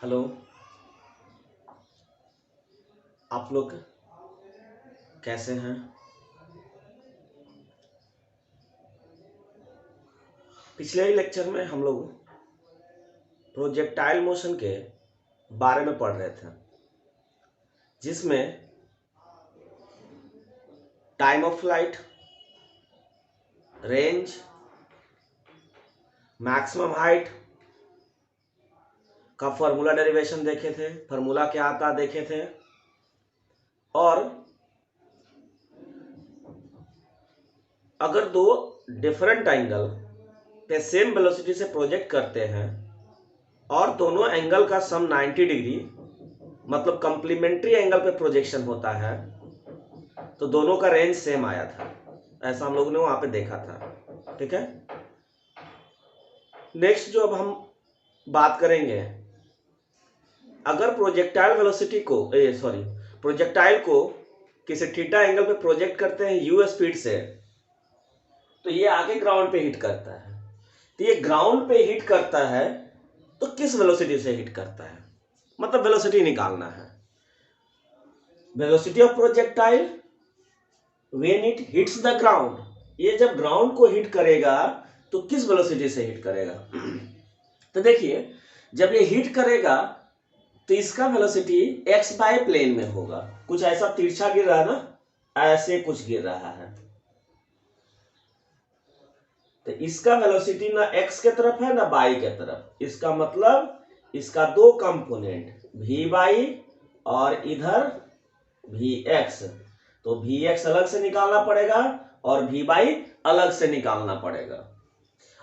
Hello. आप लोग कैसे हैं? पिछले ही लेक्चर में हम लोग प्रोजेक्टाइल मोशन के बारे में पढ़ रहे थे, जिसमें time of flight, range, maximum height का फॉर्मूला डेरिवेशन देखे थे, फॉर्मूला क्या आता देखे थे, और अगर दो डिफरेंट एंगल पे सेम वेलोसिटी से प्रोजेक्ट करते हैं और दोनों एंगल का सम 90 डिग्री मतलब कंप्लीमेंट्री एंगल पे प्रोजेक्शन होता है तो दोनों का रेंज सेम आया था। ऐसा हम लोगों ने वहां पे देखा था। ठीक है। नेक्स्ट जो अब हम बात करेंगे, अगर प्रोजेक्टाइल को किसी थीटा एंगल पे प्रोजेक्ट करते हैं यू स्पीड से, तो ये आगे ग्राउंड पे हिट करता है। तो ये ग्राउंड पे हिट करता है तो किस वेलोसिटी से हिट करता है, मतलब वेलोसिटी निकालना है। Velocity of projectile when it hits the ground, ये जब ग्राउंड को हिट करेगा तो किस वेलोसिटी से हिट करेगा। तो देखिए, जब ये हिट करेगा तो इसका वेलोसिटी एक्स बाय प्लेन में होगा। कुछ ऐसा तिरछा गिर रहा है ना, ऐसे कुछ गिर रहा है, तो इसका वेलोसिटी ना एक्स के तरफ है ना बाई के तरफ। इसका मतलब इसका दो कंपोनेंट वी बाई और इधर वी एक्स, तो वी एक्स अलग से निकालना पड़ेगा और वी बाई अलग से निकालना पड़ेगा।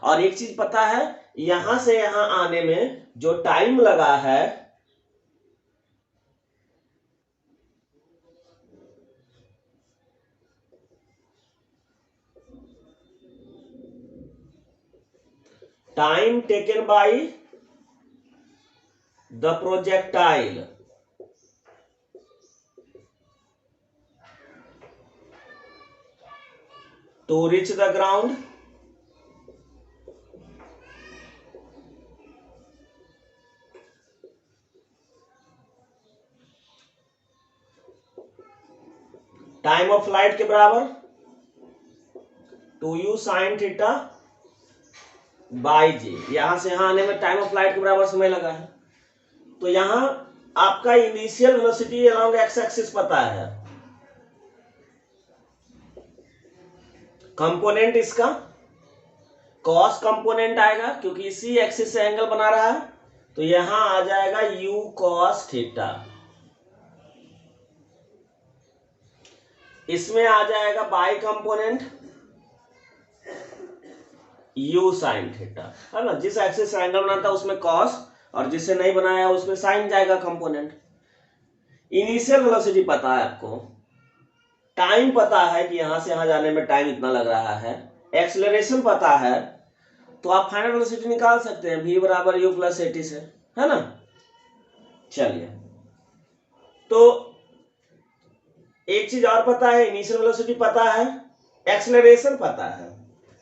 और एक चीज पता है, यहां से यहां आने में जो टाइम लगा है, time taken by the projectile to reach the ground time of flight के बराबर 2u sin थीटा बाई जी। यहां से यहां आने में टाइम ऑफ फ्लाइट के बराबर समय लगा है। तो यहां आपका initial velocity along x axis पता है, कंपोनेंट इसका कॉस कंपोनेंट आएगा क्योंकि इसी एक्सिस से एंगल बना रहा है, तो यहां आ जाएगा u cos थीटा। इसमें आ जाएगा by component u sin theta, है ना। जिस एक्सिस से एंगल बनाता है उसमें कॉस और जिससे नहीं बनाया उसमें साइन जाएगा कंपोनेंट। इनिशियल वेलोसिटी पता है आपको, टाइम पता है कि यहां से यहां जाने में टाइम इतना लग रहा है, एक्सेलरेशन पता है, तो आप फाइनल वेलोसिटी निकाल सकते हैं v बराबर u प्लस एटी से, है ना। चलिए, तो एक चीज और पता है, इनिशियल वेलोसिटी पता है, एक्सेलरेशन पता है।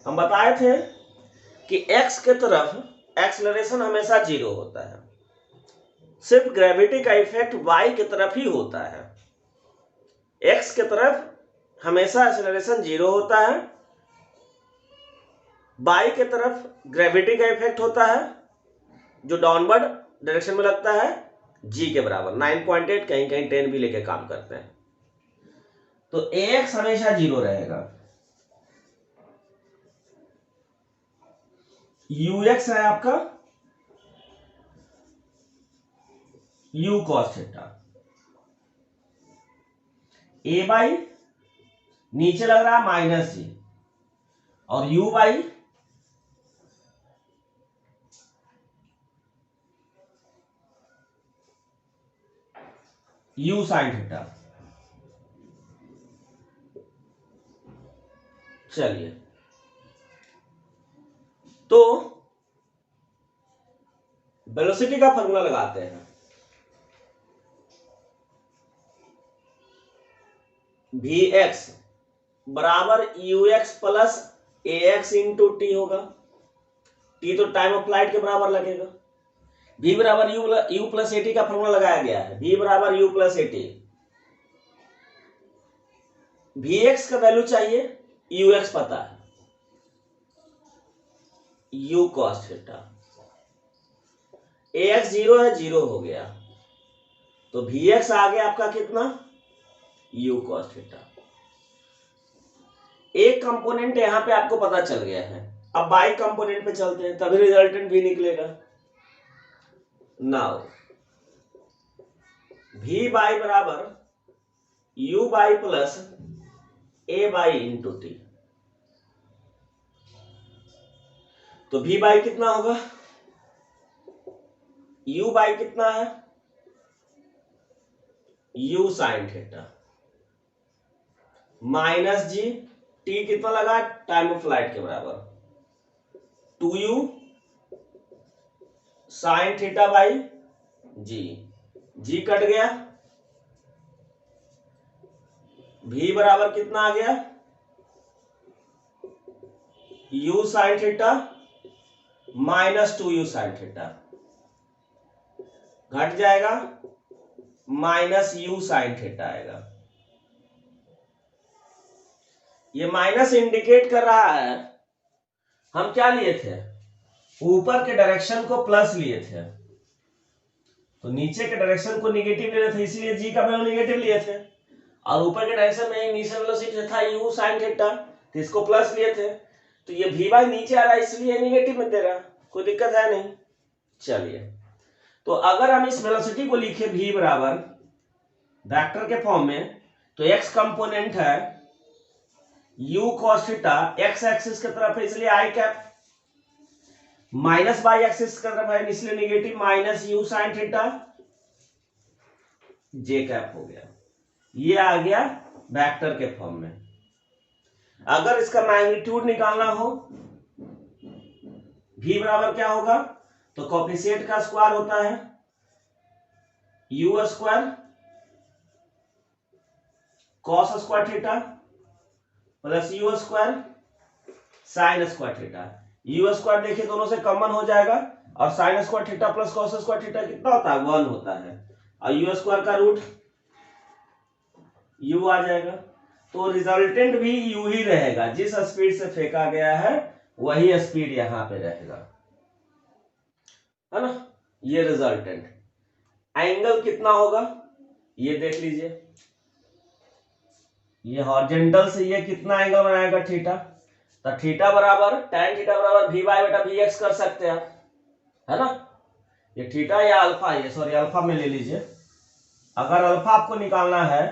हम बताए थे कि x के तरफ एक्सेलरेशन हमेशा 0 होता है, सिर्फ ग्रेविटी का इफेक्ट y की तरफ ही होता है। x के तरफ हमेशा एक्सेलरेशन 0 होता है, y के तरफ ग्रेविटी का इफेक्ट होता है जो डाउनवर्ड डायरेक्शन में लगता है g के बराबर 9.8, कहीं कहीं 10 भी लेके काम करते हैं। तो ax हमेशा 0 रहेगा, ux है आपका u cos theta, a by नीचे लग रहा है माइनस जी, और u by u sin theta. चलिए, तो वेलोसिटी का फॉर्मूला लगाते हैं। Vx बराबर ux plus ax into T होगा। टी तो टाइम ऑफ फ्लाइट के बराबर लगेगा। V बराबर U प्लस एटी का फॉर्मूला लगाया गया है, V बराबर U प्लस एटी। Vx का वैल्यू चाहिए, Ux पता है, U cos थीटा। Ax 0 है, 0 हो गया, तो Vx आ गया आपका कितना, U cos थीटा। एक कंपोनेंट यहां पे आपको पता चल गया है। अब बाई कंपोनेंट पे चलते हैं, तभी रिजल्टेंट भी निकलेगा। नाउ V बाई बराबर U y plus A y into t. तो V बाई कितना होगा, U बाई कितना है, U sine theta minus g, t कितना लगा, टाइम ऑफ फ्लाइट के बराबर, 2U sine theta by g, g cut गया, V बराबर कितना आ गया, U sine theta minus 2U sine theta, घट जाएगा, माइनस U साइन थीटा आएगा। ये माइनस इंडिकेट कर रहा है, हम क्या लिए थे, ऊपर के डायरेक्शन को प्लस लिए थे, तो नीचे के डायरेक्शन को निगेटिव ले रहे थे, इसीलिए जी का वैल्यू निगेटिव लिए थे, और ऊपर के डायरेक्शन में इनिशियल वेलोसिटी था U sin थीटा, तो इसको प्लस लिए थे, तो ये V बाई नीचे आ रहा है, इसलिए निगेटिव में दे रहा, कोई दिक्कत है नहीं। चलिए, तो अगर हम इस वेलोसिटी को लिखे V बराबर वेक्टर के फॉर्म में, तो x कंपोनेंट है U cos theta, x axis की तरफ है इसलिए I cap, minus by axis की तरफ है इसलिए negative, minus U sin theta J cap हो गया। ये आ गया वेक्टर के फॉर्म में। अगर इसका मैग्नीट्यूड निकालना हो, V बराबर क्या होगा, तो कोफिशिएंट का स्क्वायर होता है U square cos square theta plus U square sine square theta. U square देखिए दोनों से कॉमन हो जाएगा, और sine square theta plus cos square theta कितना होता है, 1 होता है, और U स्क्वायर का रूट U आ जाएगा। तो रिजल्टेंट भी U ही रहेगा, जिस स्पीड से फेंका गया है वही स्पीड यहां पे रहेगा, है ना। ये रिजल्टेंट एंगल कितना होगा, ये देख लीजिए, ये हॉरिजॉन्टल से ये कितना एंगल बनाएगा, थीटा, तो थीटा बराबर tan थीटा बराबर V बाई बटा VX कर सकते हैं आप, है ना। ये थीटा या अल्फा, ये सॉरी अल्फा में ले लीजिए। अगर अल्फा आपको निकालना है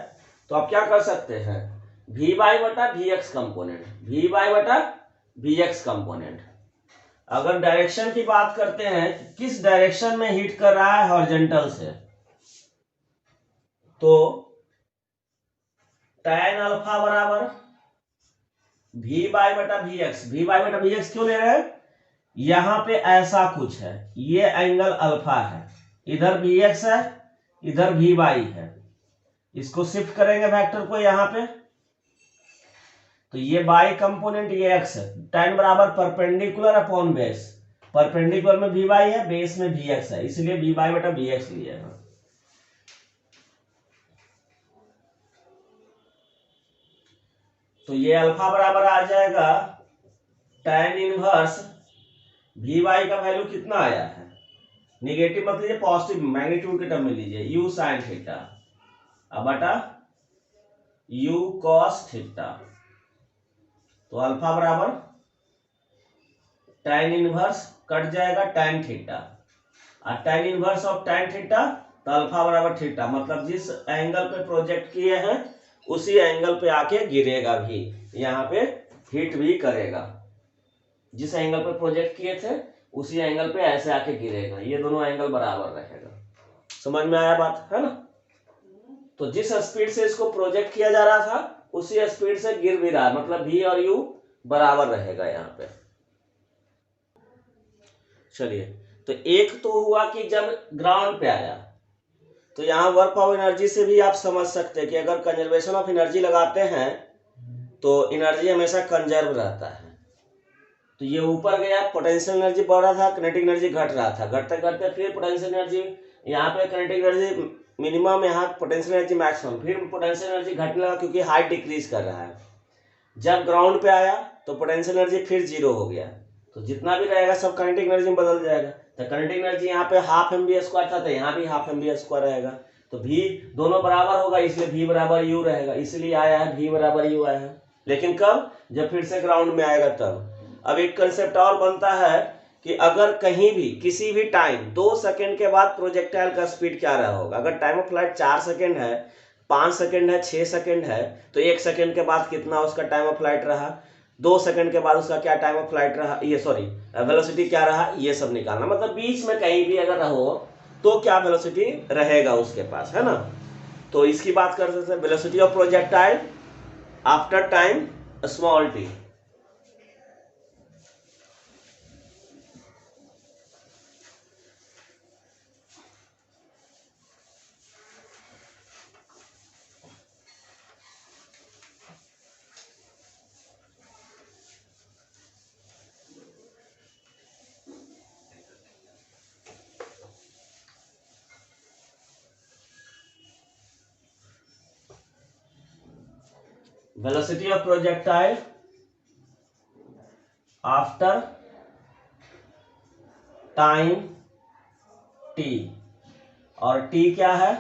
तो आप क्या कर सकते हैं, V बाई बटा VX कंपोनेंट, V बाई बटा VX कंपोनेंट। अगर डायरेक्शन की बात करते हैं, किस डायरेक्शन में हिट कर रहा है हॉरिजॉन्टल से, तो tan अल्फा बराबर V बाई बटा VX। V बाई बटा VX क्यों ले रहे हैं, यहां पे ऐसा कुछ है, ये एंगल अल्फा है, इधर VX है, इधर V बाई है, इसको शिफ्ट करेंगे वेक्टर को यहां पे, तो ये बाई कंपोनेंट ये x है, tan बराबर परपेंडिकुलर अपॉन बेस, परपेंडिकुलर में V बाई है, बेस में VX है, इसलिए V बाई बटा VX लिए हैं। तो ये अल्फा बराबर आ जाएगा tan इनवर्स V बाई का वैल्यू कितना आया है, निगेटिव मत लीजिए, पॉजिटिव मैग्नीट्यूड के टर्म में लीजिए, U sin थीटा अब बटा U cos थीटा, तो अल्फा बराबर tan इनवर्स कट जाएगा tan थीटा, और tan inverse of tan theta, तो अल्फा बराबर थीटा, मतलब जिस एंगल पे प्रोजेक्ट किए हैं उसी एंगल पे आके गिरेगा भी, यहाँ पे हिट भी करेगा, जिस एंगल पे प्रोजेक्ट किए थे उसी एंगल पे ऐसे आके गिरेगा, ये दोनों एंगल बराबर रहेगा। समझ में आया बात, है ना। तो जिस स्पीड से इसको प्रोजेक्ट किया जा रहा था उसी स्पीड से गिर भी रहा है, मतलब V और U बराबर रहेगा यहाँ पे। चलिए, तो एक तो हुआ कि जब ग्राउंड पे आया, तो यहाँ वर्क ऑफ एनर्जी से भी आप समझ सकते हैं कि अगर कंजर्वेशन ऑफ एनर्जी लगाते हैं तो एनर्जी हमेशा कंजर्व रहता है, तो ये ऊपर गया, पोटेंशियल एनर्जी बढ़ रहा था, काइनेटिक एनर्जी घट रहा था, घटते घटते फिर पोटेंशियल एनर्जी यहाँ पे काइनेटिक एनर्जी मिनिमम, यहाँ पोटेंशियल एनर्जी मैक्सिमम, फिर पोटेंशियल एनर्जी घटने लगा क्योंकि हाइट डिक्रीज कर रहा है। जब ग्राउंड पे आया तो पोटेंशियल एनर्जी फिर जीरो हो गया, तो जितना भी रहेगा सब काइनेटिक एनर्जी में बदल जाएगा। तो काइनेटिक एनर्जी यहाँ पे हाफ mv² था, तो यहाँ भी हाफ mv² रहेगा, तो v दोनों बराबर होगा, इसलिए v बराबर u रहेगा, इसलिए आया है v बराबर u आया है। लेकिन कब? जब फिर से ग्राउंड में आएगा तब। अब एक कंसेप्ट और बनता है कि अगर कहीं भी किसी भी टाइम 2 सेकंड के बाद प्रोजेक्टाइल का स्पीड क्या रहा होगा। अगर टाइम ऑफ फ्लाइट 4 सेकंड है, 5 सेकंड है, 6 सेकंड है, तो 1 सेकंड के बाद कितना उसका टाइम ऑफ फ्लाइट रहा, 2 सेकंड के बाद उसका क्या टाइम ऑफ फ्लाइट रहा, ये सॉरी वेलोसिटी क्या रहा, ये सब निकालना। मतलब बीच में कहीं भी अगर रहो तो क्या वेलोसिटी रहेगा उसके पास, है ना। तो इसकी बात कर सकते हैं, velocity of projectile after time small T. velocity of projectile after time t, और t क्या है,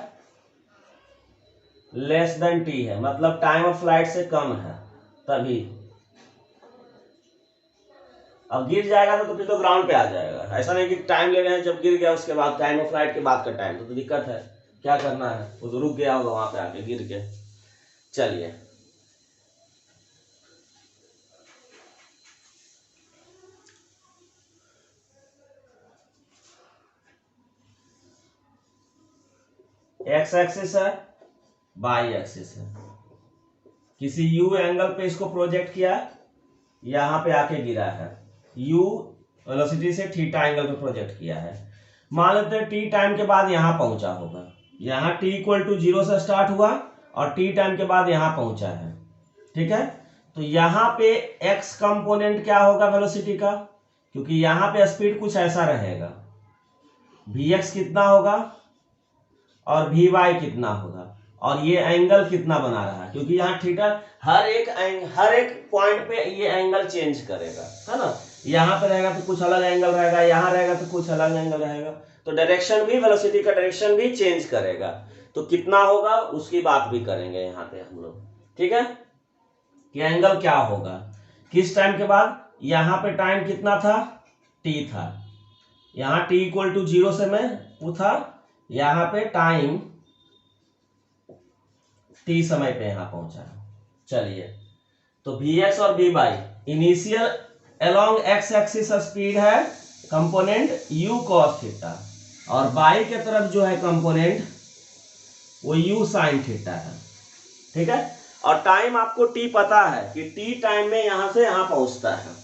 लेस देन t है, मतलब टाइम ऑफ फ्लाइट से कम है तभी। अब गिर जाएगा तो फिर तो ग्राउंड पे आ जाएगा, ऐसा नहीं कि टाइम ले रहे हैं जब गिर गया उसके बाद टाइम ऑफ फ्लाइट के बाद का टाइम, तो दिक्कत है, क्या करना है, वो तो रुक गया होगा वहां पे आके गिर के। चलिए एक्स एक्सिस है, वाई एक्सिस है, किसी यू एंगल पे इसको प्रोजेक्ट किया, यहां पे आके गिरा है, यू वेलोसिटी से थीटा एंगल पे प्रोजेक्ट किया है। मान लेते हैं टी टाइम के बाद यहां पहुंचा होगा, यहां टी इक्वल टू 0 से स्टार्ट हुआ और टी टाइम के बाद यहां पहुंचा है, ठीक है। तो यहां पे एक्स कंपोनेंट क्या होगा वेलोसिटी का, क्योंकि यहां पे स्पीड कुछ ऐसा रहेगा, वी एक्स कितना होगा और वी वाई कितना होगा, और ये एंगल कितना बना रहा है, क्योंकि यहाँ थीटा हर एक पॉइंट पे ये एंगल चेंज करेगा, है ना। यहाँ पे रहेगा तो कुछ अलग एंगल रहेगा, यहाँ रहेगा तो कुछ अलग एंगल रहेगा, तो डायरेक्शन भी, वेलोसिटी का डायरेक्शन भी चेंज करेगा। तो कितना होगा उसकी बात भी करेंगे यहाँ पे हम लोग, ठीक है, कि एंगल क्या होगा किस टाइम के बाद। यहाँ पे टाइम कितना था, टी था, यहाँ टी इक्वल टू 0 से मैं वो था, यहाँ पे टाइम टी समय पे यहां पहुंचा। चलिए तो वी एक्स और v y, initial along x axis speed है कंपोनेंट u cos थीटा, और वाई के तरफ जो है कंपोनेंट वो u sin थीटा है, ठीक है। और टाइम आपको t पता है कि t टाइम में यहां से यहां पहुंचता है,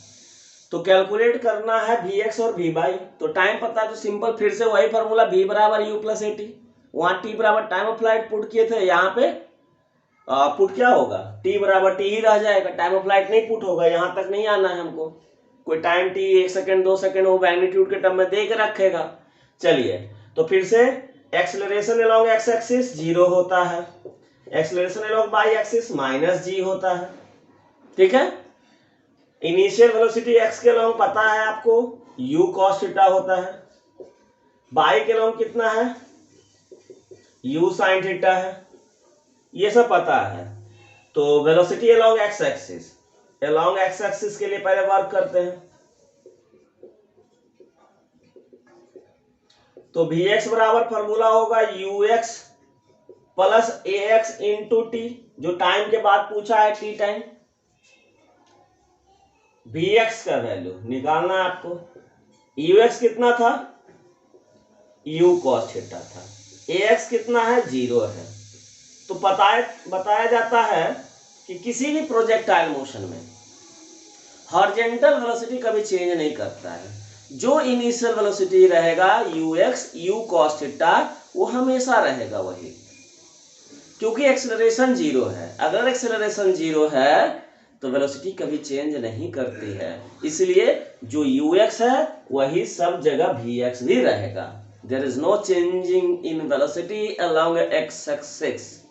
तो कैलकुलेट करना है vx और vy। तो टाइम पता है तो सिंपल फिर से वही फॉर्मूला v बराबर u प्लस ए टी, वहां t बराबर टाइम ऑफ फ्लाइट पुट किए थे, यहाँ पे पुट क्या होगा, t बराबर t ही रह जाएगा, टाइम ऑफ फ्लाइट नहीं पुट होगा, यहां तक नहीं आना है हमको, कोई टाइम t 1 सेकंड 2 सेकंड वो मैग्नीट्यूड के टर्म में दे के रखेगा। चलिए तो फिर से एक्सेलरेशन अलोंग एक्स एक्सिस 0 होता है, acceleration along y axis minus g होता है, ठीक है। इनिशियल वेलोसिटी x के लॉन्ग पता है आपको, u cos थीटा होता है, y के लॉन्ग कितना है, u sin थीटा है, ये सब पता है। तो velocity along x axis, along x axis के लिए पहले वर्क करते हैं, तो vx बराबर फॉर्मूला होगा ux plus ax into T, जो टाइम के बाद पूछा है t टाइम, vx का वैल्यू निकालना है आपको, ux कितना था, u cos थीटा था, ax कितना है 0 है। तो बताया जाता है कि किसी भी प्रोजेक्टाइल मोशन में हॉरिजॉन्टल वेलोसिटी कभी चेंज नहीं करता है, जो इनिशियल वेलोसिटी रहेगा ux u cos थीटा वो हमेशा रहेगा वही, क्योंकि एक्सेलरेशन 0 है। अगर एक्सेलरेशन 0 है तो वेलोसिटी कभी चेंज नहीं करती है, इसलिए जो ux है वही सब जगह vx भी रहेगा। There is no changing in velocity along x axis.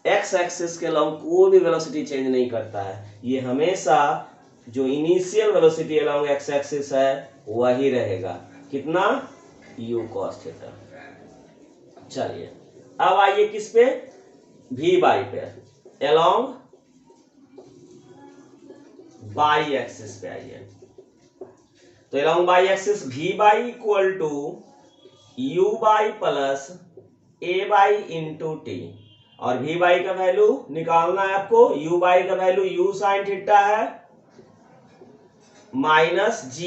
x axis के अलोंग कोई भी वेलोसिटी चेंज नहीं करता है, ये हमेशा जो initial velocity along x axis है वही रहेगा। कितना? u cos theta. चलिए अब आइए किस पे? v बाई पे, अलोंग बाई एक्सिस पे आइए। तो along y axis v y equal to u y plus a y into t, और v बाई का वैल्यू निकालना है आपको। u बाई का वैल्यू u साइन थीटा है माइनस g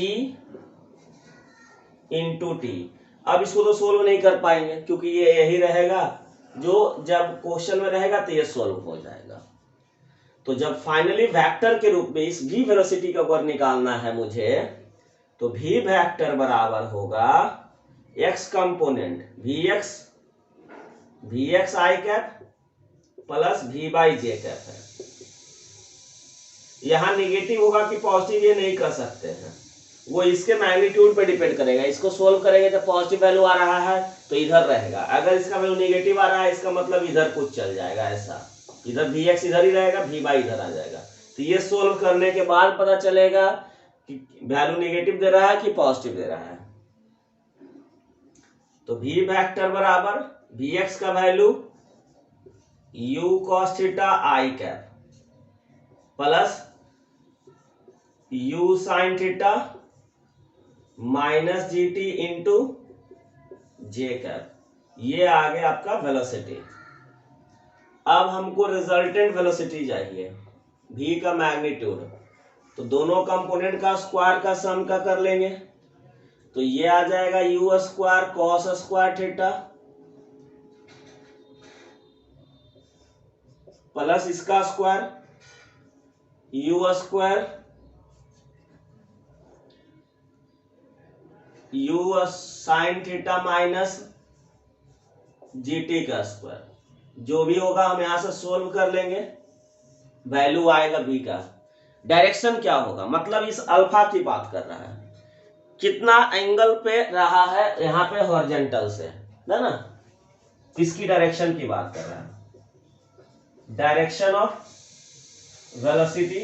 इंटू टी। अब इसको तो सोल्व नहीं कर पाएंगे क्योंकि ये यही रहेगा, जो जब क्वेश्चन में रहेगा तो ये सोल्व हो जाएगा। तो जब फाइनली वेक्टर के रूप में इस v वेलोसिटी का अगर निकालना है मुझे, तो v वेक्टर बराबर होगा x component vx I cap plus v by J cap है। यहां निगेटिव होगा कि पॉजिटिव ये नहीं कर सकते हैं, वो इसके मैग्नीट्यूड पे डिपेंड करेगा। इसको सोल्व करेंगे तो पॉजिटिव वैल्यू आ रहा है तो इधर रहेगा, अगर इसका वैल्यू नेगेटिव आ रहा है इसका मतलब इधर कुछ चल जाएगा, ऐसा इधर vx इधर ही रहेगा, v बाई इधर आ जाएगा। तो ये सोल्व करने के बाद पता चलेगा कि वैल्यू नेगेटिव दे रहा है कि पॉजिटिव दे रहा है। तो v वेक्टर बराबर vx का value u cos theta i cap plus u sine theta minus g t into j cap, ये आ गया आपका वेलोसिटी। अब हमको रिजल्टेंट वेलोसिटी चाहिए, v का मैग्नीट्यूड, तो दोनों कंपोनेंट का स्क्वायर का सम का कर लेंगे। तो ये आ जाएगा u square cos square theta plus इसका square u square u sine theta minus g t का स्क्वायर। जो भी होगा हम यहां से सोल्व कर लेंगे, वैल्यू आएगा v का। डायरेक्शन क्या होगा, मतलब इस अल्फा की बात कर रहा है, कितना एंगल पे रहा है यहाँ पे हॉरिजॉन्टल से, है ना, किसकी डायरेक्शन की बात कर रहा है। Direction of velocity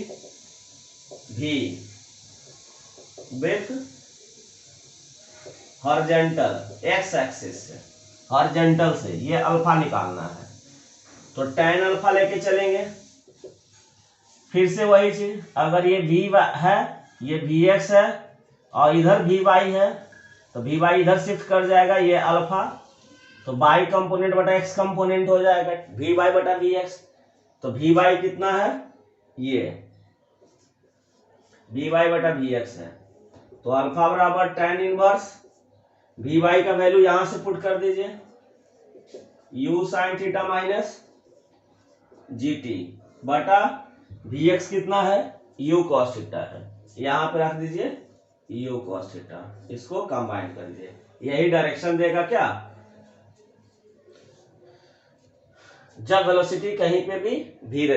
v with horizontal x axis से, हॉरिजॉन्टल से ये अल्फा निकालना है। तो tan अल्फा लेके चलेंगे, फिर से वही चीज, अगर ये v है ये vx है और इधर v बाई है तो v बाई इधर शिफ्ट कर जाएगा, ये अल्फा, तो बाई कंपोनेंट बटा x कंपोनेंट हो जाएगा v बाई बटा vx। तो v बाई कितना है, ये v बाई बटा vx है, तो अल्फा बराबर tan इनवर्स v बाई का वैल्यू यहां से पुट कर दीजिए, u sine theta minus g T बटा vx कितना है, u cos थीटा है, यहां पे रख दीजिए u cos थीटा, इसको कंबाइन कर दीजिए, यही डायरेक्शन देगा क्या, जब वेलोसिटी कहीं पे भी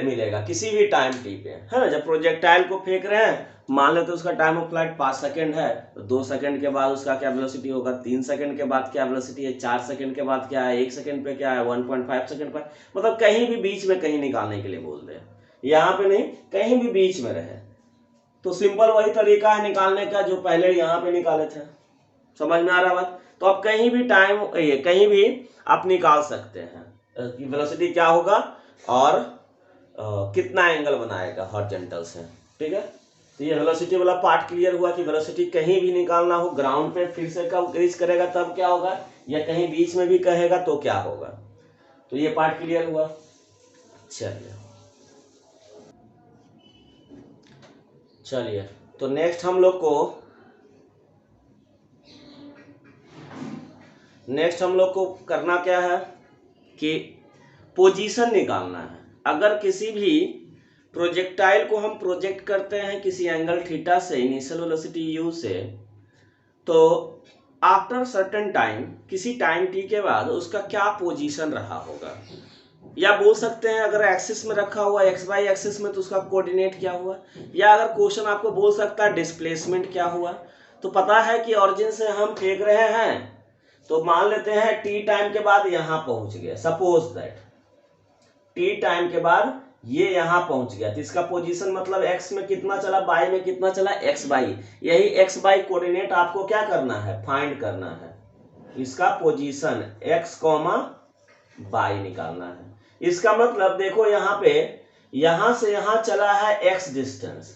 मिलेगा किसी भी टाइम टी पे, है ना। जब प्रोजेक्टाइल को फेंक रहे हैं, मान लेते उसका टाइम ऑफ फ्लाइट 5 सेकंड है, तो 2 सेकंड के बाद उसका क्या वेलोसिटी होगा, 3 सेकंड के बाद क्या वेलोसिटी है, 4 सेकंड के बाद क्या है, 1 सेकंड पे क्या है, 1.5 सेकंड पर, मतलब कहीं भी बीच में कहीं निकालने के लिए बोल रहे हैं, यहाँ पे नहीं, कहीं भी बीच में रहे। तो सिंपल वही तरीका है निकालने का जो पहले यहाँ पे निकाले थे, समझ में आ रहा बात। तो आप कहीं भी टाइम कहीं भी आप निकाल सकते हैं कि वेलोसिटी क्या होगा और कितना एंगल बनाएगा हॉरिजॉन्टल से, ठीक है। तो ये वेलोसिटी वाला पार्ट क्लियर हुआ कि वेलोसिटी कहीं भी निकालना हो, ग्राउंड पे फिर से कब रीच करेगा तब क्या होगा, या कहीं बीच में भी कहेगा तो क्या होगा। तो ये पार्ट क्लियर हुआ। चलिए तो नेक्स्ट हम लोग को करना क्या है कि पोजीशन निकालना है। अगर किसी भी प्रोजेक्टाइल को हम प्रोजेक्ट करते हैं किसी एंगल थीटा से इनिशियल वेलोसिटी u से, तो आफ्टर सर्टेन टाइम, किसी टाइम t के बाद उसका क्या पोजीशन रहा होगा, या बोल सकते हैं अगर एक्सिस में रखा हुआ एक्स वाई एक्सिस में तो उसका कोऑर्डिनेट क्या हुआ, या अगर क्वेश्चन आपको बोल सकता है डिस्प्लेसमेंट क्या हुआ। तो पता है कि ऑरिजिन से हम फेंक रहे हैं, तो मान लेते हैं टी टाइम के बाद यहां पहुंच गया, सपोज दैट टी टाइम के बाद ये यहां पहुंच गया, तो इसका पोजीशन मतलब एक्स में कितना चला, बाई में कितना चला, एक्स बाई। यही एक्स बाई कोऑर्डिनेट आपको क्या करना है, फाइंड करना है, इसका पोजीशन एक्स कॉमा बाई निकालना है। इसका मतलब देखो यहाँ पे यहां से यहां चला है एक्स डिस्टेंस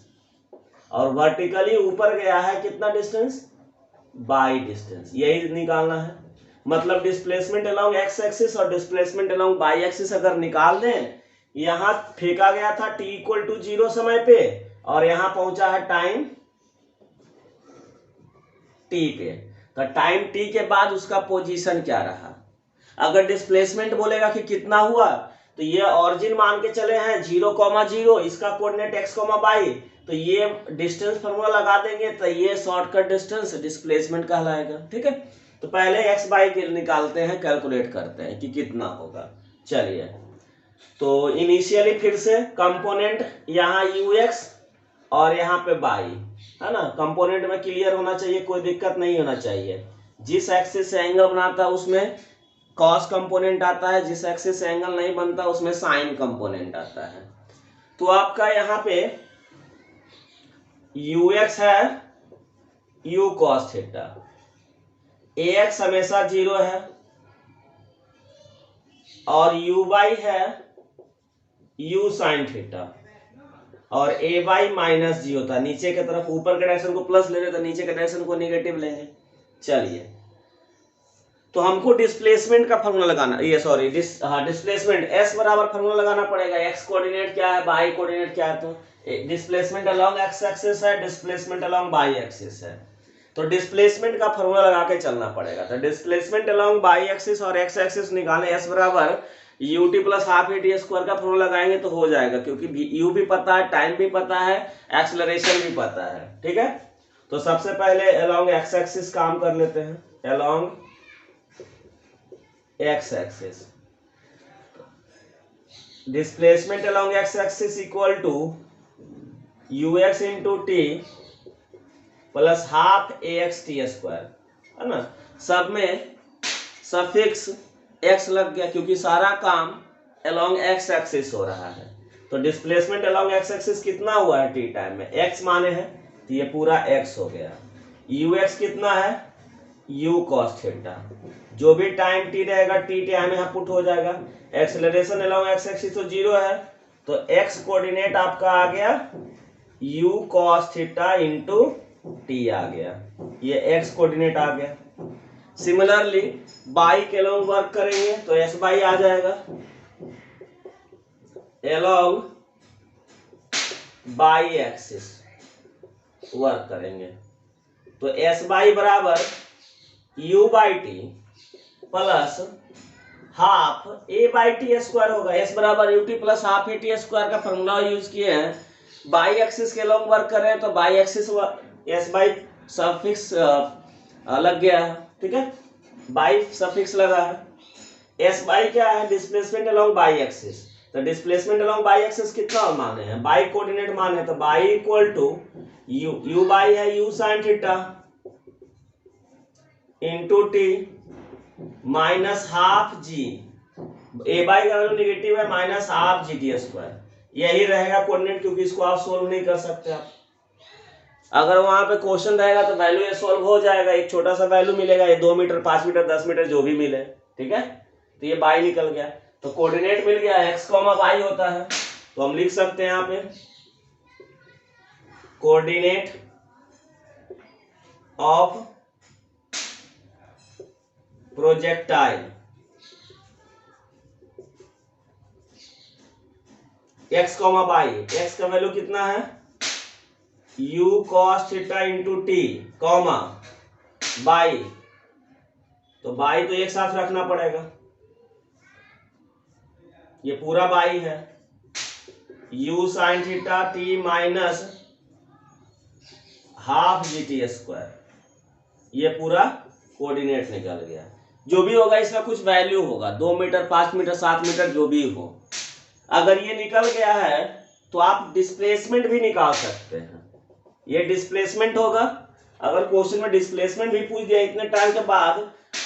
और वर्टिकली ऊपर गया है कितना डिस्टेंस, बाई डिस्टेंस, यही निकालना है। मतलब डिस्प्लेसमेंट अलोंग एक्स एक्सिस और डिस्प्लेसमेंट अलोंग बाई एक्सिस अगर निकाल दें, यहां फेंका गया था t इक्वल टू 0 समय पे और यहां पहुंचा है टाइम t पे, तो टाइम t के बाद उसका पोजीशन क्या रहा। अगर डिस्प्लेसमेंट बोलेगा कि कितना हुआ, तो ये ऑरिजिन मान के चले हैं 0,0, इसका कोऑर्डिनेट x, बाई, तो ये डिस्टेंस फार्मूला लगा देंगे तो ये शॉर्टकट डिस्टेंस डिस्प्लेसमेंट कहलाएगा। ठीक है, तो पहले x बाई निकालते हैं, कैलकुलेट करते हैं कि कितना होगा। चलिए, तो इनिशियली फिर से कंपोनेंट यहाँ ux और यहाँ पे बाई है ना, कंपोनेंट में क्लियर होना चाहिए, कोई दिक्कत नहीं होना चाहिए। जिस एक्सिस से एंगल बनाता है उसमें कॉस कंपोनेंट आता है, जिस एक्सिस से एंगल नहीं बनता उसमें साइन कंपोनेंट आता है। तो आपका यहाँ पे ux है u cos थीटा, ax हमेशा 0 है और u बाई है u साइन थीटा और a बाई माइनस जी होता है, नीचे की तरफ ऊपर के डायरेक्शन को प्लस ले रहे तो नीचे के डायरेक्शन को नेगेटिव लेंगे। चलिए, तो हमको डिस्प्लेसमेंट का फॉर्मूला लगाना, ये सॉरी डिस्प्लेसमेंट s बराबर फॉर्मूला लगाना पड़ेगा, x कोऑर्डिनेट क्या है, y कोऑर्डिनेट क्या है, तो डिस्प्लेसमेंट अलोंग x एक्सिस है, डिस्प्लेसमेंट अलोंग y एक्सिस है, तो डिस्प्लेसमेंट का फॉर्मूला लगा के चलना पड़ेगा। तो डिस्प्लेसमेंट अलोंग y एक्सिस और x एक्सिस निकालने, s बराबर ut plus half A T square का फॉर्मूला लगाएंगे तो हो जाएगा, क्योंकि u भी पता है, टाइम भी पता है, एक्सेलरेशन भी पता है। ठीक है, तो सबसे पहले अलोंग x एक्सिस काम कर लेते हैं, along x axis displacement along x axis equal to ux into t plus half ax t square, है ना। सब में सफिक्स x लग गया क्योंकि सारा काम अलोंग x एक्सिस हो रहा है। तो डिस्प्लेसमेंट अलोंग x एक्सिस कितना हुआ है t टाइम में, x माने है तो ये पूरा x हो गया। ux कितना है, u cos थीटा, जो भी टाइम t रहेगा t टाइम यहाँ पुट हो जाएगा। एक्सेलरेशन अलोंग x एक्सिस तो 0 है, तो x कोऑर्डिनेट आपका आ गया u cos theta into t आ गया, ये x कोऑर्डिनेट आ गया। सिमिलरली बाई के अलोंग वर्क करेंगे तो एस बाई आ जाएगा, अलोंग बाई एक्सिस वर्क करेंगे तो एस बाई बराबर u by T plus half A by T square होगा। एस बराबर U T plus half A T square का फॉर्मूला यूज किए हैं, बाई एक्सिस के अलोंग वर्क कर रहे हैं तो by axis S by suffix लग गया है। ठीक है, बाई सफिक्स लगा है। एस बाई क्या है, डिस्प्लेसमेंट अलोंग बाई एक्सिस, तो डिस्प्लेसमेंट अलोंग बाई एक्सिस कितना माने हैं, बाई कोऑर्डिनेट माने, तो y equal to u y है u sine theta into t minus half g, a y का वैल्यू निगेटिव है, minus half g t square, यही रहेगा कोऑर्डिनेट, क्योंकि इसको आप सोल्व नहीं कर सकते। आप अगर वहां पे क्वेश्चन रहेगा तो वैल्यू ये सोल्व हो जाएगा, एक छोटा सा वैल्यू मिलेगा, ये 2 मीटर 5 मीटर 10 मीटर जो भी मिले। ठीक है, तो ये बाई निकल गया, तो कोऑर्डिनेट मिल गया, एक्स कॉमा बाई होता है, तो हम लिख सकते हैं यहाँ पे coordinate of projectile x comma by, x का वैल्यू कितना है u cos theta into T comma by, तो बाई तो एक साथ रखना पड़ेगा, ये पूरा बाई है, u sine theta T minus half g t square, ये पूरा कोऑर्डिनेट निकल गया। जो भी होगा इसका कुछ वैल्यू होगा, 2 मीटर 5 मीटर 7 मीटर जो भी हो। अगर ये निकल गया है तो आप डिस्प्लेसमेंट भी निकाल सकते हैं। ये डिस्प्लेसमेंट होगा। अगर क्वेश्चन में डिस्प्लेसमेंट भी पूछ दिया इतने टाइम के बाद,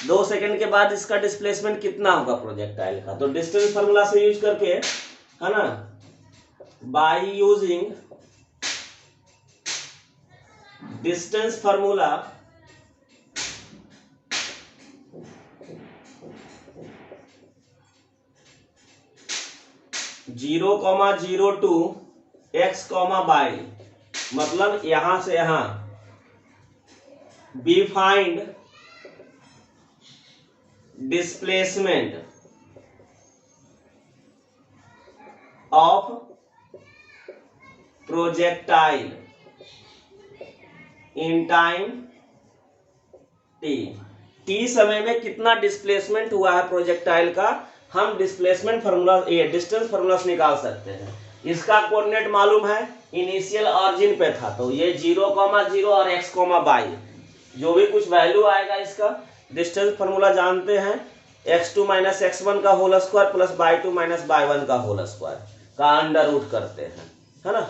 2 सेकंड के बाद इसका डिस्प्लेसमेंट कितना होगा प्रोजेक्टाइल का, तो डिस्टेंस फार्मूला से यूज करके, है ना, by using distance formula zero comma 0 to x comma y, मतलब यहां से यहां, be find displacement of projectile in time t समय में कितना डिस्प्लेसमेंट हुआ है प्रोजेक्टाइल का, हम डिस्प्लेसमेंट फार्मूला, ये डिस्टेंस फार्मूला से निकाल सकते हैं। इसका कोऑर्डिनेट मालूम है, इनिशियल ऑरिजिन पे था, तो ये 0,0 और x,y जो भी कुछ वैल्यू आएगा इसका डिस्टेंस फार्मूला जानते हैं, x2 माइनस x1 का whole square plus y2 minus y1 का होल स्क्वायर का अंडर रूट करते हैं, है ना,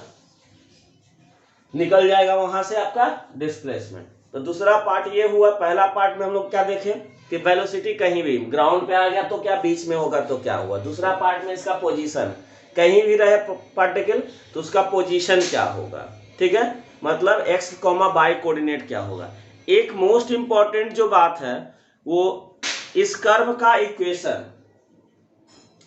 निकल जाएगा वहां से आपका डिस्प्लेसमेंट। तो दूसरा पार्ट ये हुआ। पहला पार्ट में हम लोग क्या देखें कि वेलोसिटी कहीं भी ग्राउंड पे आ गया तो क्या, बीच में होगा तो क्या हुआ। दूसरा पार्ट में इसका पोजीशन, कहीं भी रहे पार्टिकल तो उसका पोजीशन क्या होगा, ठीक है, मतलब x, y कोऑर्डिनेट क्या होगा। एक मोस्ट इंपॉर्टेंट जो बात है वो इस कर्व का इक्वेशन,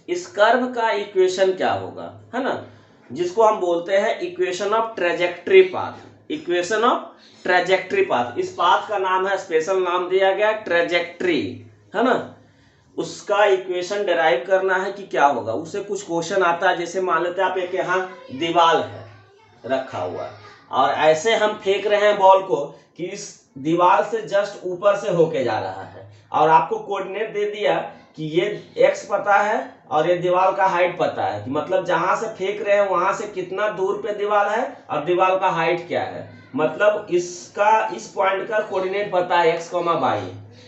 इस कर्व का इक्वेशन क्या होगा, है ना, जिसको हम बोलते हैं equation of trajectory path. Equation of trajectory path, इस पाथ का नाम है, स्पेशल नाम दिया गया ट्रेजेक्ट्री, है ना। उसका इक्वेशन डिराइव करना है कि क्या होगा। उससे कुछ क्वेश्चन आता है, जैसे मान लेते हैं आप एक यहाँ दीवार है रखा हुआ और ऐसे हम फेंक रहे हैं बॉल को कि इस दीवार से जस्ट ऊपर से होके जा रहा है, और आपको कोऑर्डिनेट दे दिया कि ये x पता है और ये दीवार का हाइट पता है, कि मतलब जहां से फेंक रहे हैं वहां से कितना दूर पे दीवार है और दीवार का हाइट क्या है, मतलब इसका इस पॉइंट का कोऑर्डिनेट पता है x, y,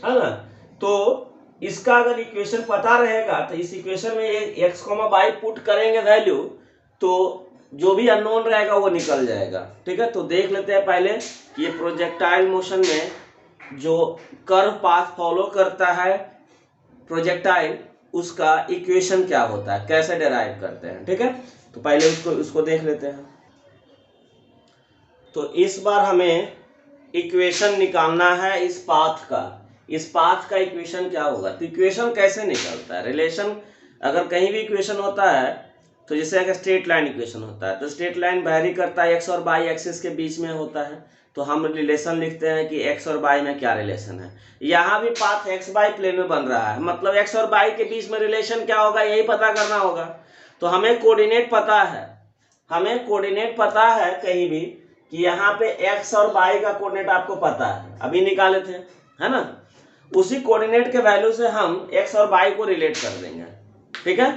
है ना। तो इसका अगर इक्वेशन पता रहेगा तो इस इक्वेशन में x, y पुट करेंगे वैल्यू, तो जो भी अननोन रहेगा वो निकल जाएगा, ठीक है। तो देख लेते हैं पहले कि ये प्रोजेक्टाइल मोशन में जो कर्व पाथ फॉलो करता है प्रोजेक्टाइल, उसका इक्वेशन क्या होता है, कैसे डिराइव करते हैं, ठीक है। तो पहले उसको देख लेते हैं। तो इस बार हमें इक्वेशन निकालना है इस पाथ का। इस पाथ का इक्वेशन क्या होगा, तो इक्वेशन कैसे निकलता है, रिलेशन अगर कहीं भी इक्वेशन होता है तो जैसे अगर स्ट्रेट लाइन इक्वेशन होता है तो स्ट्रेट लाइन वैरी करता है एक्स और वाई एक्सिस के बीच में होता है, तो हम रिलेशन लिखते हैं कि एक्स और वाई में क्या रिलेशन है। यहाँ भी पाथ एक्स वाई प्लेन में बन रहा है, मतलब एक्स और वाई के बीच में रिलेशन क्या होगा यही पता करना होगा। तो हमें कोऑर्डिनेट पता है, हमें कोऑर्डिनेट पता है कहीं भी कि यहाँ पे एक्स और वाई का कोऑर्डिनेट आपको पता है, अभी निकाले थे, है ना। उसी कोऑर्डिनेट के वैल्यू से हम एक्स और वाई को रिलेट कर देंगे, ठीक है।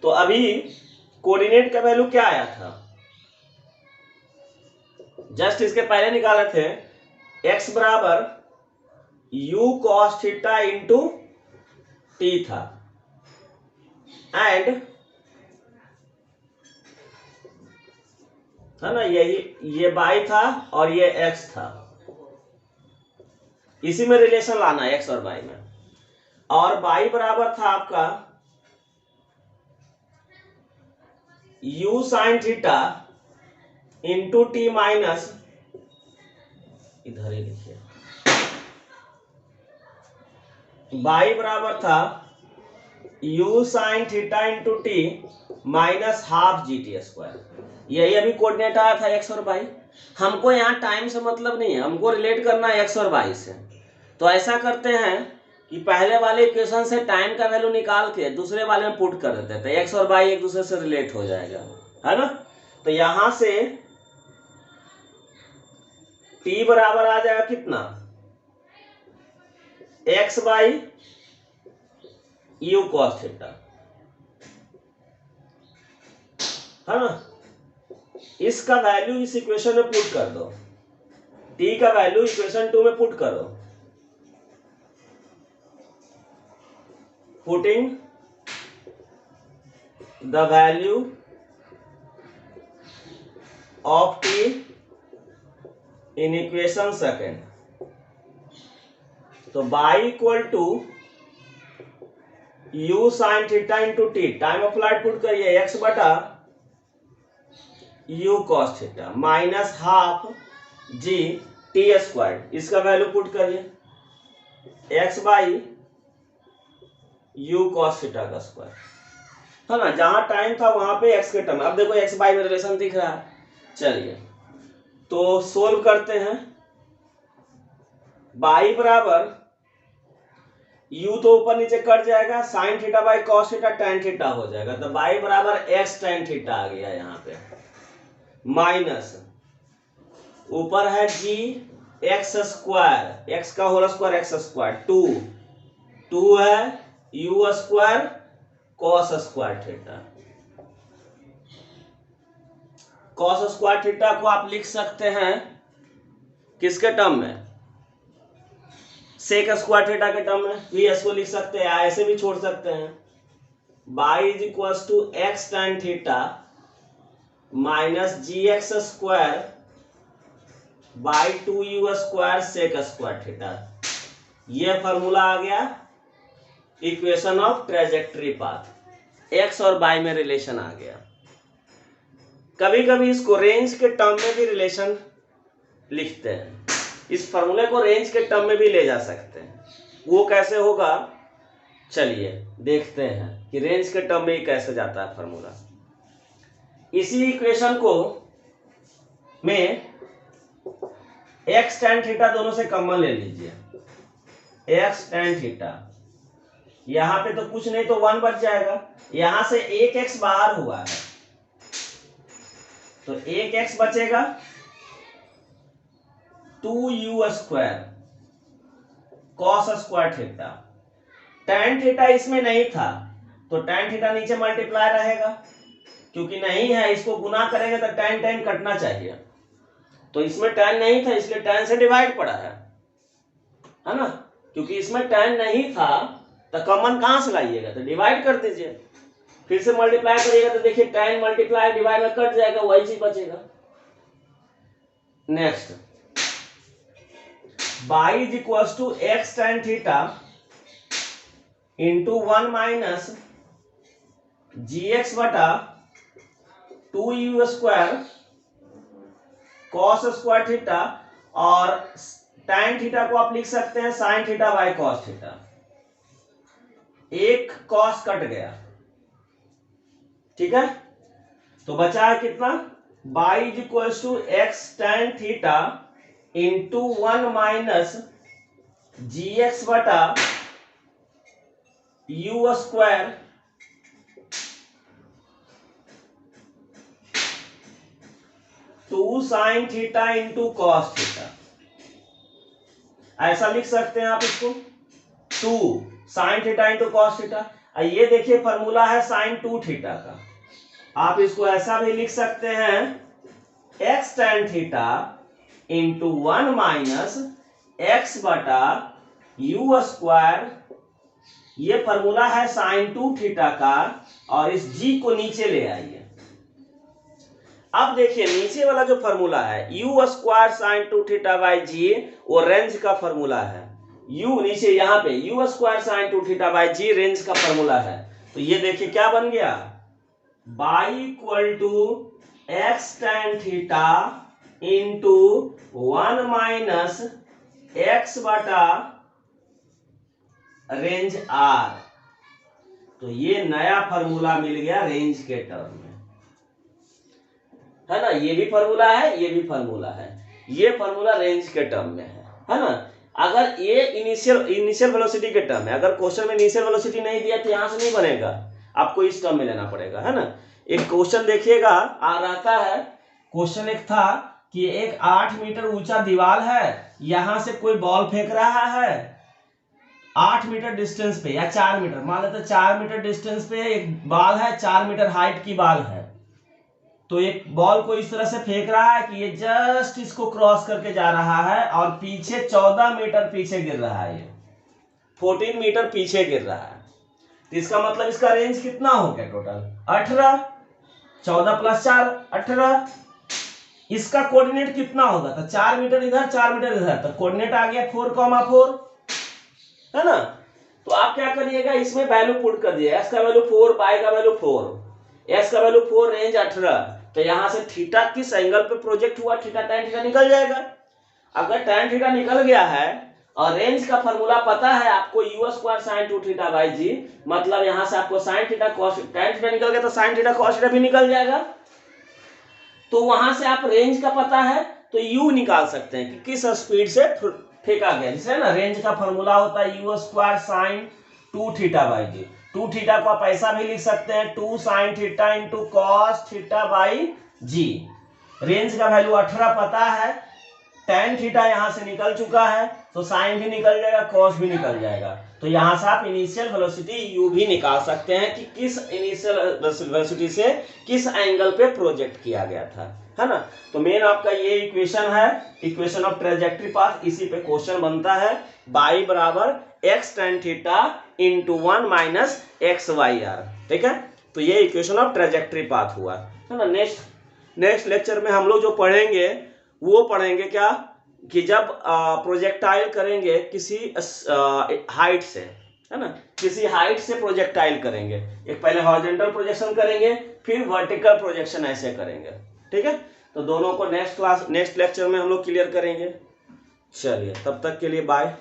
तो अभी कोऑर्डिनेट का वैल्यू क्या आया था, जस्ट इसके पहले निकाले थे, x बराबर u cos theta into T था, एंड, है ना, ये y था और ये x था, इसी में रिलेशन लाना है x और y में। और y बराबर था आपका u sine theta into t minus, इधर ही लिखिए, y बराबर था u sine theta into t minus half g t square. यही अभी कोऑर्डिनेट आया था x और y। हमको यहाँ टाइम से मतलब नहीं है, हमको रिलेट करना है x और y से। तो ऐसा करते हैं कि पहले वाले इक्वेशन से टाइम का वैल्यू निकाल के दूसरे वाले में पुट कर देते हैं, x और y एक दूसरे से रिलेट हो जाएगा, है ना। तो यहां से t बराबर आ जाएगा कितना, x by you cos theta, है ना। इसका वैल्यू इस इक्वेशन में पुट कर दो, t का वैल्यू इक्वेशन 2 में पुट करो, putting the value of t in equation second. तो y equal to u sin theta into t, time of flight put करिए x बटा u cos theta minus half g t square, इसका value put करिए x बाई u cos theta का square, है ना। जहां टाइम था वहां पे x के टर्म, अब देखो x बाई में रिलेशन दिख रहा है। चलिए तो सोल्व करते हैं। y बराबर u तो ऊपर नीचे कट जाएगा, sign theta by cos theta tan theta हो जाएगा, तो y बराबर x tan थीटा आ गया यहाँ पे, माइनस ऊपर है g x स्क्वायर, x का होल स्क्वायर x स्क्वायर, 2 है u square cos square theta. Cos square theta को आप लिख सकते हैं किसके टर्म में, सेक स्क्वायर थीटा के टर्म में, वीएस को लिख सकते हैं, ऐसे भी छोड़ सकते हैं। y is equal to x tan theta minus g x square by 2u square sec square theta. ये फॉर्मूला आ गया equation of trajectory path, x और y में रिलेशन आ गया। कभी कभी इसको रेंज के टर्म में भी रिलेशन लिखते हैं, इस फॉर्मूले को रेंज के टर्म में भी ले जा सकते हैं, वो कैसे होगा चलिए देखते हैं कि रेंज के टर्म में कैसे जाता है फॉर्मूला। इसी इक्वेशन को में x tan थीटा दोनों से कॉमन ले लीजिए, x tan थीटा, यहां पे तो कुछ नहीं तो 1 बच जाएगा, यहां से एक x बाहर हुआ है तो एक x बचेगा, 2u square cos square theta, tan theta इसमें नहीं था तो tan थीटा नीचे मल्टीप्लाई रहेगा, क्योंकि नहीं है इसको गुना करेंगे तो tan tan कटना चाहिए, तो इसमें tan नहीं था इसलिए tan से डिवाइड पड़ा है ना, क्योंकि इसमें tan नहीं था तो कॉमन कहां से लाइएगा, तो डिवाइड कर दीजिए, फिर से मल्टीप्लाई करिएगा तो देखिए tan मल्टीप्लाई डिवाइड में कट जाएगा, वही चीज बचेगा। Next y is equal to x tan theta into 1 minus g x बटा 2u square cos square theta, और tan थीटा को आप लिख सकते हैं sine theta by cos theta, एक कॉस कट गया, ठीक है। तो बचा है कितना, y is equal to x tan theta into 1 minus g x बटा u square to sign theta into cos theta, ऐसा लिख सकते हैं आप इसको, 2 sign theta into cos theta. ये देखिए फॉर्मूला है साइन 2 थीटा का, आप इसको ऐसा भी लिख सकते हैं x tan theta into 1 minus x बटा u स्क्वायर, ये फॉर्मूला है साइन 2 थीटा का, और इस g को नीचे ले आइए। अब देखिए नीचे वाला जो फॉर्मूला है u square sine 2 theta by g, वो रेंज का फॉर्मूला है, u नीचे यहाँ पे u square sine 2 theta by g range का फॉर्मूला है, तो ये देखिए क्या बन गया, y equal to x tan theta into 1 minus x बटा रेंज r, तो ये नया फॉर्मूला मिल गया रेंज के टर्म में, है ना। ये भी फॉर्मूला है, ये भी फॉर्मूला है, ये फॉर्मूला रेंज के टर्म में है ना। अगर ये इनिशियल वेलोसिटी के टर्म है, अगर क्वेश्चन में इनिशियल वेलोसिटी नहीं दिया तो यहां से नहीं बनेगा, आपको इस टर्म में लेना पड़ेगा, है ना। एक क्वेश्चन देखिएगा आ रहता है, क्वेश्चन एक था कि एक 8 मीटर ऊंचा दीवार है, यहां से कोई बॉल फेंक रहा है 8 मीटर डिस्टेंस पे, या 4 मीटर, मान लेते 4 मीटर डिस्टेंस पे एक बॉल है, 4 मीटर हाइट की बॉल है, तो एक बॉल को इस तरह से फेंक रहा है कि ये जस्ट इसको क्रॉस करके जा रहा है, और पीछे 14 मीटर पीछे गिर रहा है, ये 14 मीटर पीछे गिर रहा है। तो इसका मतलब इसका रेंज कितना हो गया टोटल 18, 14 + 4 18। इसका कोऑर्डिनेट कितना होगा, तो 4 मीटर इधर 4 मीटर इधर, तो कोऑर्डिनेट आ गया 4,4, है ना। तो आप क्या करिएगा, इसमें वैल्यू पुट कर दिए, x का वैल्यू 4, y का वैल्यू 4, x का वैल्यू 4, रेंज 18। तो यहां से थीटा किस एंगल पे प्रोजेक्ट हुआ, थीटा tan थीटा निकल जाएगा। अगर tan थीटा निकल गया है और रेंज का फॉर्मूला पता है आपको u² sin 2θ/g, मतलब यहां से आपको sin theta cos tan theta निकल गया तो sin थीटा cos थीटा भी निकल जाएगा। तो वहां से आप रेंज का पता है तो u निकाल सकते हैं कि किस स्पीड से फेंका गया, जैसे ना रेंज का फॉर्मूला होता है u² sin 2θ/g। 2θ को आप ऐसा भी लिख सकते हैं 2 sin theta × cos θ/g। Range का वैल्यू 18 पता है, tan थीटा यहां से निकल चुका है तो साइन भी निकल जाएगा, कॉस भी निकल जाएगा। तो यहां से आप इनिशियल वेलोसिटी u भी निकाल सकते हैं कि किस इनिशियल वेलोसिटी से किस एंगल पे प्रोजेक्ट किया गया था, है ना। तो मेन आपका ये इक्वेशन है, इक्वेशन ऑफ ट्रेजेक्टरी पाथ। इसी पे क्वेश्चन बनता है, y = x tan theta × 1 - xy_r, ठीक है। तो ये इक्वेशन ऑफ ट्रेजेक्टरी पाथ हुआ, है ना। नेक्स्ट लेक्चर में हम लोग जो पढ़ेंगे वो पढ़ेंगे क्या कि जब प्रोजेक्टाइल करेंगे किसी हाइट से, है ना, किसी हाइट से प्रोजेक्टाइल करेंगे, एक पहले हॉरिजॉन्टल प्रोजेक्शन करेंगे फिर वर्टिकल प्रोजेक्शन ऐसे करेंगे, ठीक है। तो दोनों को नेक्स्ट लेक्चर में हम लोग क्लियर करेंगे। चलिए तब तक के लिए बाय।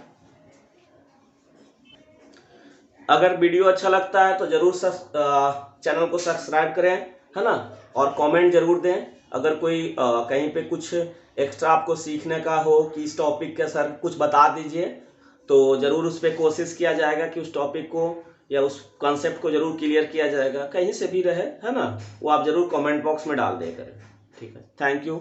अगर वीडियो अच्छा लगता है तो जरूर चैनल को सब्सक्राइब करें, है ना, और कमेंट जरूर दें। अगर कोई कहीं पे कुछ एक्स्ट्रा आपको सीखने का हो कि इस टॉपिक के सर कुछ बता दीजिए, तो जरूर उस पर कोशिश किया जाएगा कि उस टॉपिक को या उस कॉन्सेप्ट को जरूर क्लियर किया जाएगा, कहीं से भी रहे, है ना, वो आप जरूर कमेंट बॉक्स में डाल दें करें, ठीक है। Thank you.